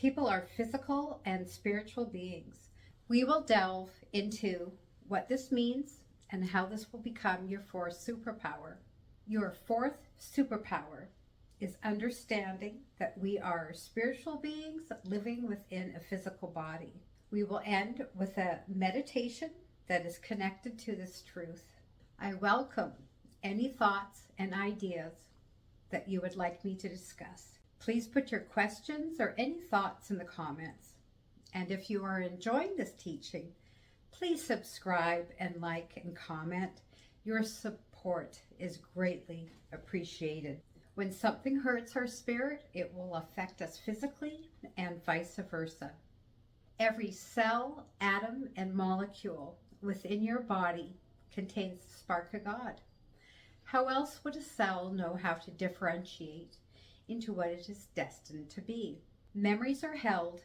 People are physical and spiritual beings. We will delve into what this means and how this will become your fourth superpower. Your fourth superpower is understanding that we are spiritual beings living within a physical body. We will end with a meditation that is connected to this truth. I welcome any thoughts and ideas that you would like me to discuss. Please put your questions or any thoughts in the comments. And if you are enjoying this teaching, please subscribe and like and comment. Your support is greatly appreciated. When something hurts our spirit, it will affect us physically and vice versa. Every cell, atom, and molecule within your body contains the spark of God. How else would a cell know how to differentiate into what it is destined to be? Memories are held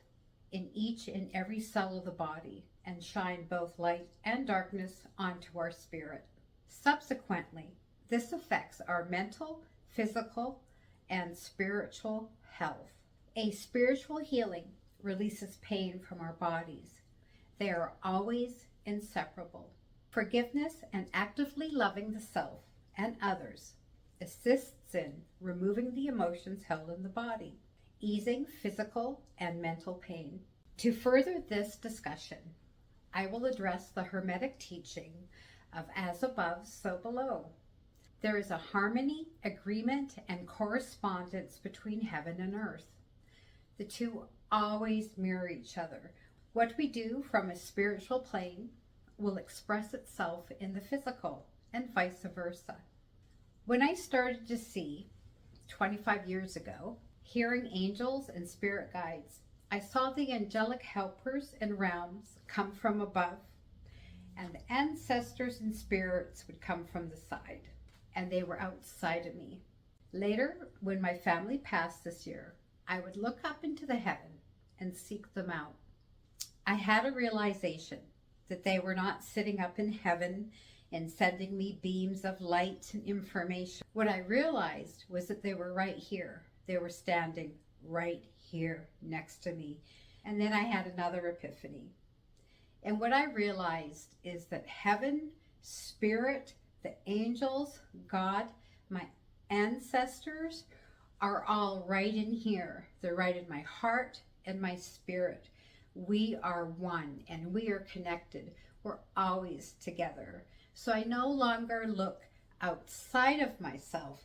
in each and every cell of the body and shine both light and darkness onto our spirit. Subsequently, this affects our mental, physical, and spiritual health. A spiritual healing releases pain from our bodies. They are always inseparable. Forgiveness and actively loving the self and others assists in removing the emotions held in the body, easing physical and mental pain. To further this discussion, I will address the Hermetic teaching of as above, so below. There is a harmony, agreement, and correspondence between heaven and earth. The two always mirror each other. What we do from a spiritual plane will express itself in the physical, and vice versa. When I started to see, 25 years ago, hearing angels and spirit guides, I saw the angelic helpers and realms come from above, and the ancestors and spirits would come from the side, and they were outside of me. Later, when my family passed this year, I would look up into the heaven and seek them out. I had a realization that they were not sitting up in heaven and sending me beams of light and information. What I realized was that they were right here. They were standing right here next to me. And then I had another epiphany. And what I realized is that heaven, spirit, the angels, God, my ancestors are all right in here. They're right in my heart and my spirit. We are one and we are connected. We're always together. So I no longer look outside of myself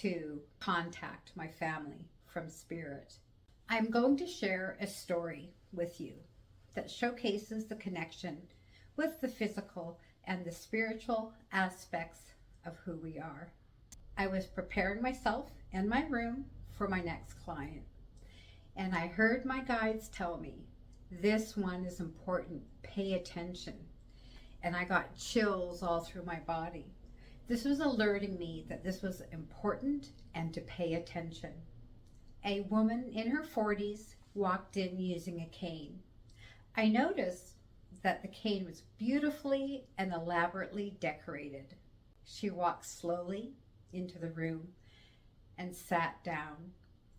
to contact my family from spirit. I'm going to share a story with you that showcases the connection with the physical and the spiritual aspects of who we are. I was preparing myself in my room for my next client, and I heard my guides tell me, this one is important, pay attention. And I got chills all through my body. This was alerting me that this was important and to pay attention. A woman in her 40s walked in using a cane. I noticed that the cane was beautifully and elaborately decorated. She walked slowly into the room and sat down.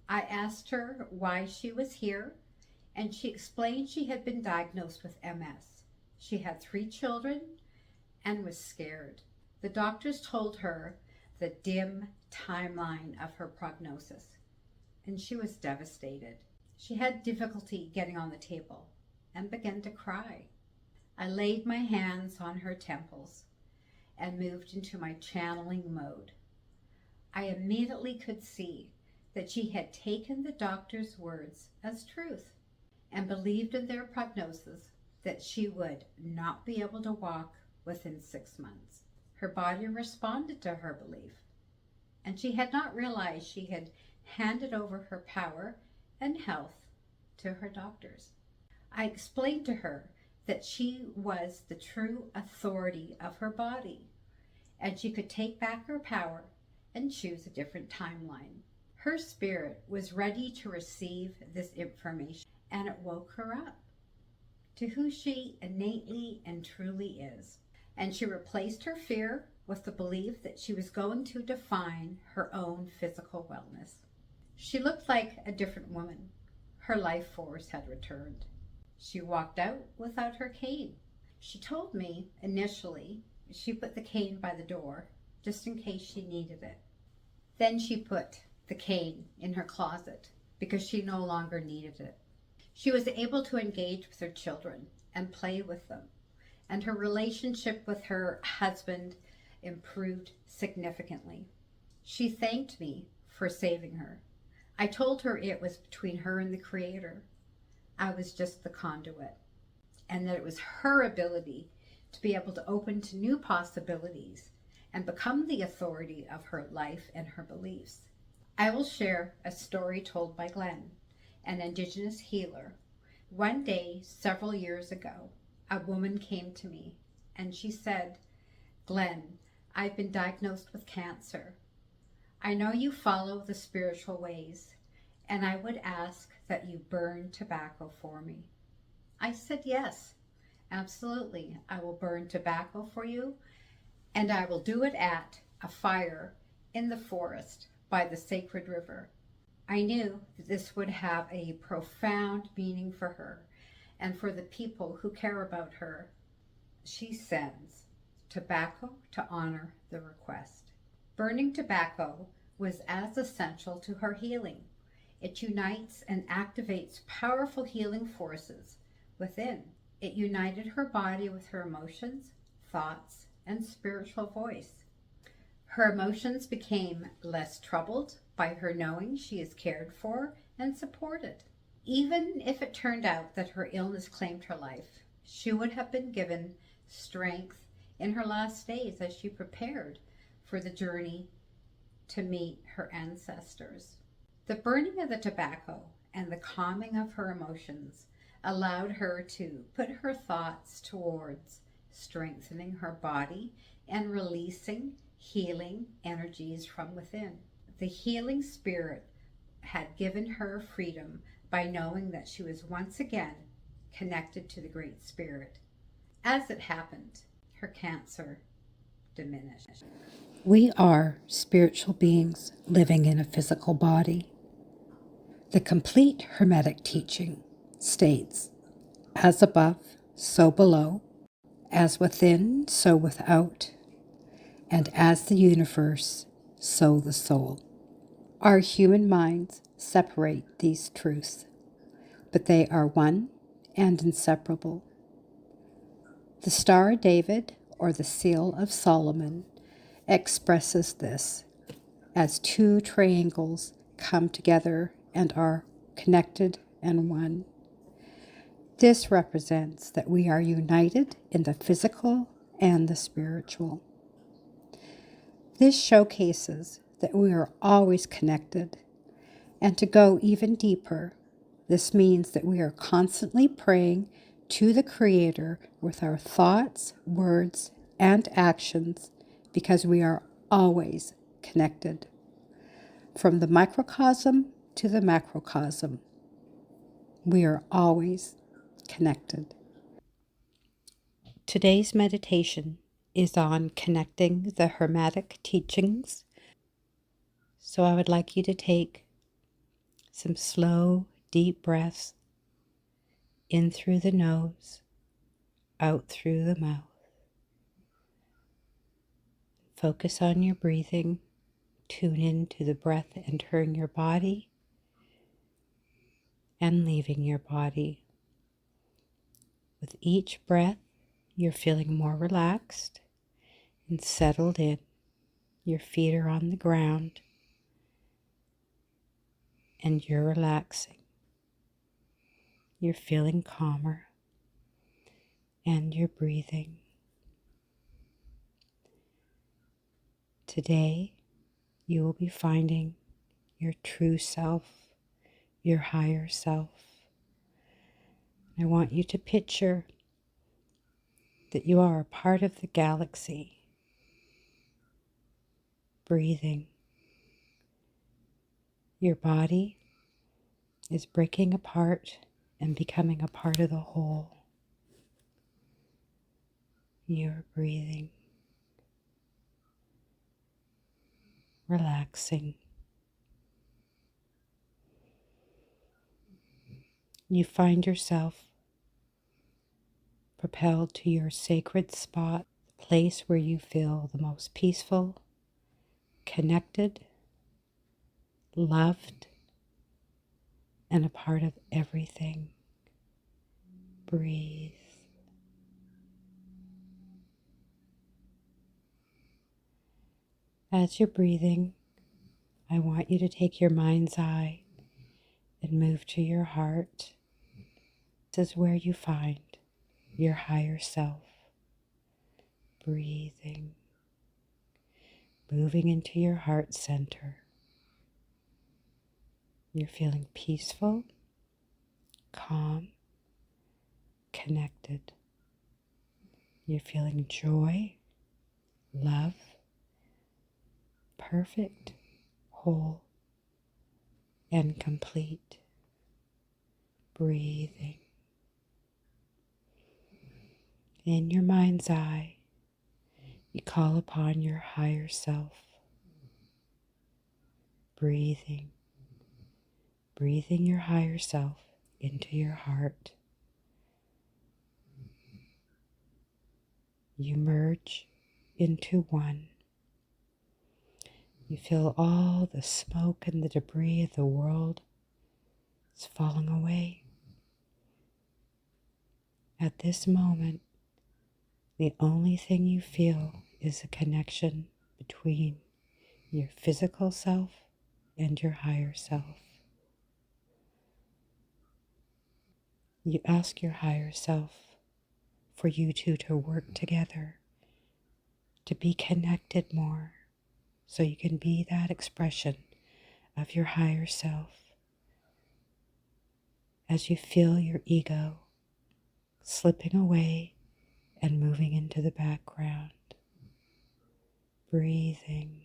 I asked her why she was here, and she explained she had been diagnosed with MS. She had 3 children and was scared. The doctors told her the dim timeline of her prognosis, and she was devastated. She had difficulty getting on the table and began to cry. I laid my hands on her temples and moved into my channeling mode. I immediately could see that she had taken the doctor's words as truth and believed in their prognosis that she would not be able to walk within 6 months. Her body responded to her belief, and she had not realized she had handed over her power and health to her doctors. I explained to her that she was the true authority of her body, and she could take back her power and choose a different timeline. Her spirit was ready to receive this information, and it woke her up to who she innately and truly is. And she replaced her fear with the belief that she was going to define her own physical wellness. She looked like a different woman. her life force had returned. She walked out without her cane. She told me initially she put the cane by the door just in case she needed it. Then she put the cane in her closet because she no longer needed it. She was able to engage with her children and play with them, and her relationship with her husband improved significantly. She thanked me for saving her. I told her it was between her and the Creator. I was just the conduit, and that it was her ability to be able to open to new possibilities and become the authority of her life and her beliefs. I will share a story told by Glenn, an Indigenous healer. One day, several years ago, a woman came to me and she said, "Glenn, I've been diagnosed with cancer. I know you follow the spiritual ways, and I would ask that you burn tobacco for me." I said, "Yes, absolutely. I will burn tobacco for you, and I will do it at a fire in the forest by the sacred river." I knew that this would have a profound meaning for her and for the people who care about her. She sends tobacco to honor the request. Burning tobacco was as essential to her healing. It unites and activates powerful healing forces within. It united her body with her emotions, thoughts, and spiritual voice. Her emotions became less troubled by her knowing she is cared for and supported. Even if it turned out that her illness claimed her life, she would have been given strength in her last days as she prepared for the journey to meet her ancestors. The burning of the tobacco and the calming of her emotions allowed her to put her thoughts towards strengthening her body and releasing healing energies from within. The healing spirit had given her freedom by knowing that she was once again connected to the Great Spirit. As it happened, her cancer diminished. We are spiritual beings living in a physical body. The complete Hermetic teaching states, "As above, so below, as within, so without, and as the universe, so the soul." Our human minds separate these truths, but they are one and inseparable. The Star of David, or the Seal of Solomon, expresses this as two triangles come together and are connected and one. This represents that we are united in the physical and the spiritual. This showcases that we are always connected. And to go even deeper, this means that we are constantly praying to the Creator with our thoughts, words, and actions because we are always connected. From the microcosm to the macrocosm, we are always connected. Today's meditation is on connecting the Hermetic teachings. So I would like you to take some slow, deep breaths in through the nose, out through the mouth. Focus on your breathing. Tune in to the breath entering your body and leaving your body. With each breath, you're feeling more relaxed and settled in. Your feet are on the ground and you're relaxing. You're feeling calmer and you're breathing. Today, you will be finding your true self, your higher self. I want you to picture that you are a part of the galaxy, breathing. Your body is breaking apart and becoming a part of the whole. You're breathing, relaxing. You find yourself propelled to your sacred spot, the place where you feel the most peaceful, connected, loved, and a part of everything. Breathe. As you're breathing, I want you to take your mind's eye and move to your heart. This is where you find your higher self. Breathing, moving into your heart center. You're feeling peaceful, calm, connected. You're feeling joy, love, perfect, whole, and complete. Breathing. In your mind's eye, you call upon your higher self. Breathing. Breathing your higher self into your heart. You merge into one. You feel all the smoke and the debris of the world is falling away. At this moment, the only thing you feel is a connection between your physical self and your higher self. You ask your higher self for you two to work together, to be connected more, so you can be that expression of your higher self. As you feel your ego slipping away and moving into the background, breathing,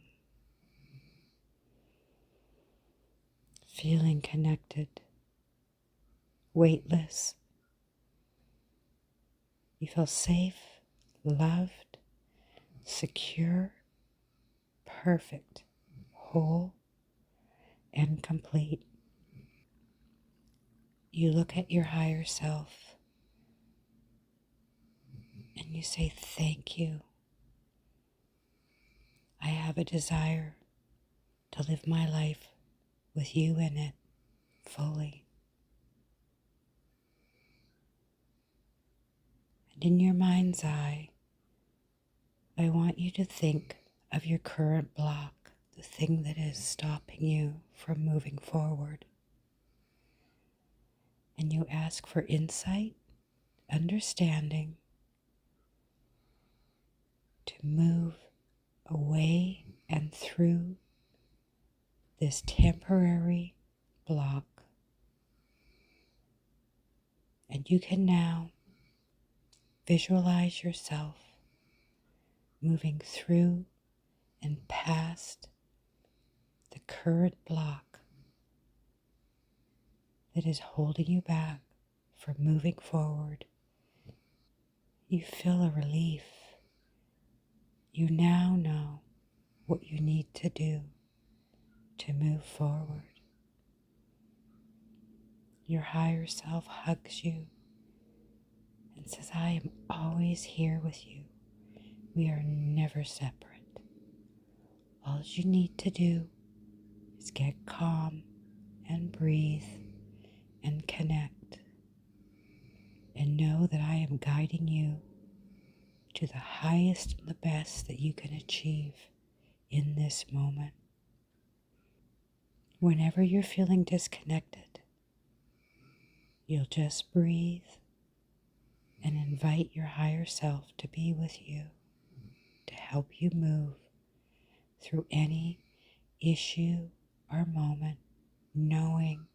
feeling connected, weightless. You feel safe, loved, secure, perfect, whole, and complete. You look at your higher self and you say, "Thank you. I have a desire to live my life with you in it fully." And in your mind's eye, I want you to think of your current block, the thing that is stopping you from moving forward. And you ask for insight, understanding, to move away and through this temporary block. And you can now visualize yourself moving through and past the current block that is holding you back from moving forward. You feel a relief. You now know what you need to do to move forward. Your higher self hugs you and says, "I am always here with you. We are never separate. All you need to do is get calm and breathe and connect, and know that I am guiding you to the highest and the best that you can achieve in this moment." Whenever you're feeling disconnected, you'll just breathe and invite your higher self to be with you, to help you move through any issue or moment, knowing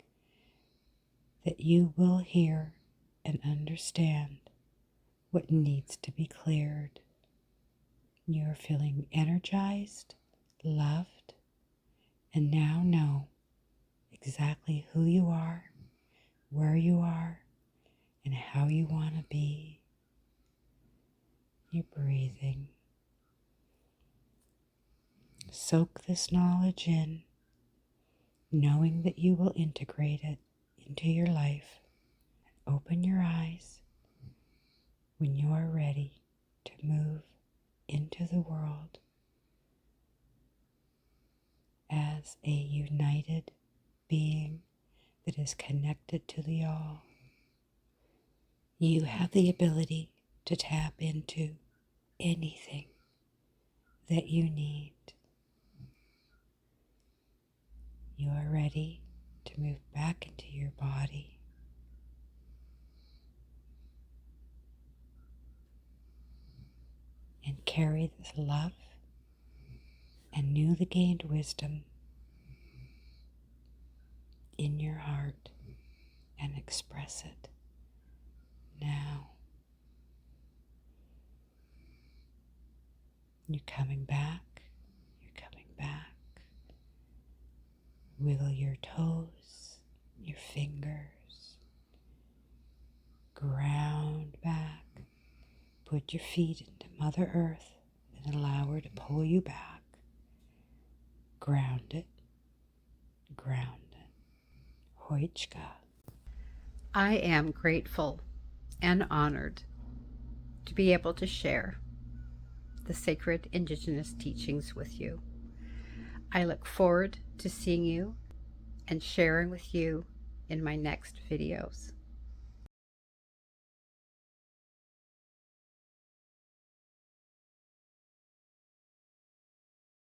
that you will hear and understand what needs to be cleared. You're feeling energized, loved, and now know exactly who you are, where you are, and how you want to be. You're breathing. Soak this knowledge in, knowing that you will integrate it into your life open your eyes when you are ready to move into the world as a united being that is connected to the all. You have the ability to tap into anything that you need. You are ready to move back into your body. And carry this love and newly gained wisdom in your heart and express it now. You're coming back. You're coming back. Wiggle your toes, your fingers. Ground back. Put your feet into Mother Earth and allow her to pull you back. Ground it. Ground it. Hoichka. I am grateful and honored to be able to share the sacred Indigenous teachings with you. I look forward to seeing you and sharing with you in my next videos.